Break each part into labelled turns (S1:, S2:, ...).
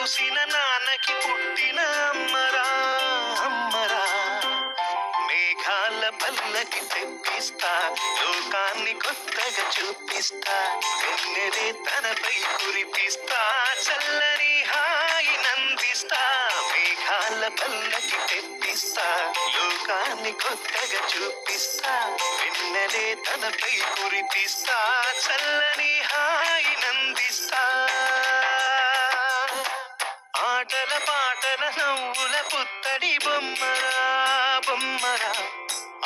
S1: చూసిన నాన్నకి పుట్టిన అమ్మరా అమ్మరా. మేఘాల పల్లకి తెప్పిస్తా, లోకాన్ని కొత్తగా చూపిస్తా, వెన్నెలే తనపై కురిపిస్తా, చల్లని హాయి నందిస్తా. మేఘాల పల్లకి తెప్పిస్తా, లోకాన్ని కొత్తగా చూపిస్తా, వెన్నెలే తనపై కురిపిస్తా, చల్లని హాయి నందిస్తా. ఆటల పాటల నవ్వుల పుత్తడి బొమ్మరా బొమ్మరా.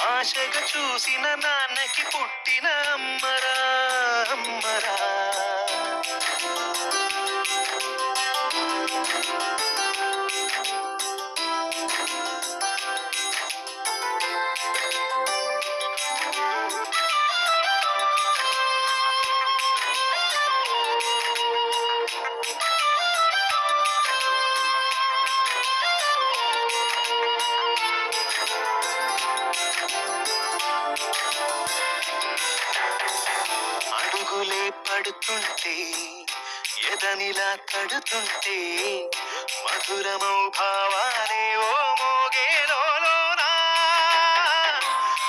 S1: ఆశగా చూసిన నాన్నకి పుట్టిన అమ్మరా అమ్మరా. అడుగులే పడుతుంటే, ఎదనిలా తడుతుంటే, మధురమౌ భావాలే ఓ మోగేలోనా.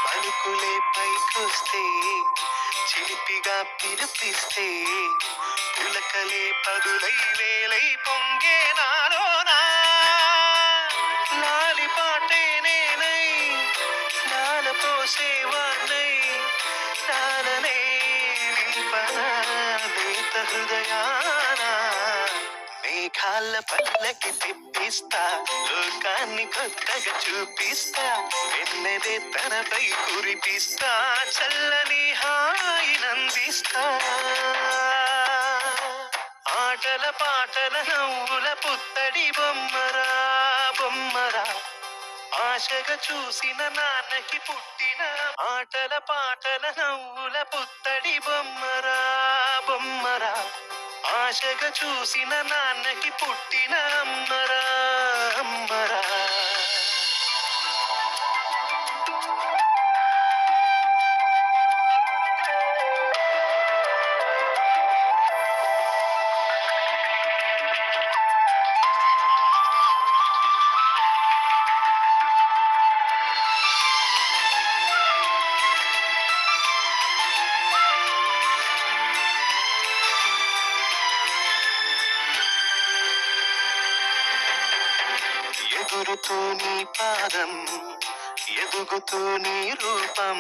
S1: పలుకులే పైకొస్తే, చిలిపిగా పిలిపిస్తే, పులకలే పదులై వేలై పొంగే నాలోనా. లాలి పాటే నేనై, లాల పోసేవాణ్ణై, లాలనే లేత హృదయాన. మేఘాల పల్లకి తెప్పిస్తా, లోకాన్ని కొత్తగా చూపిస్తా, వెన్నెలే తనపై కురిపిస్తా, చల్లని హాయి నందిస్తా. ఆటల పాటల నవ్వుల పుత్తడి బొమ్మరా బొమ్మరా. ఆశగా చూసిన నాన్నకి పుట్టిన. ఆటల పాటల నవ్వుల పుత్తడి బొమ్మరా బొమ్మరా. ఆశగా చూసిన నాన్నకి పుట్టిన అమ్మరా అమ్మరా. ఎగురుతూ నీ పాదం, ఎదుగుతూ నీ రూపం,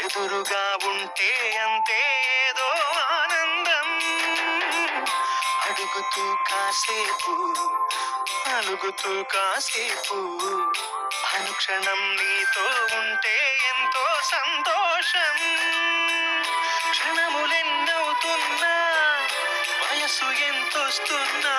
S1: ఎదురుగా ఉంటే అంతే ఏదో ఆనందం. అడుగుతూ కాసేపు, అలుగుతూ కాసేపు, అనుక్షణం నీతో ఉంటే ఎంతో సంతోషం. క్షణములెన్నవుతున్నా, వయసు ఎంతొస్తున్నా,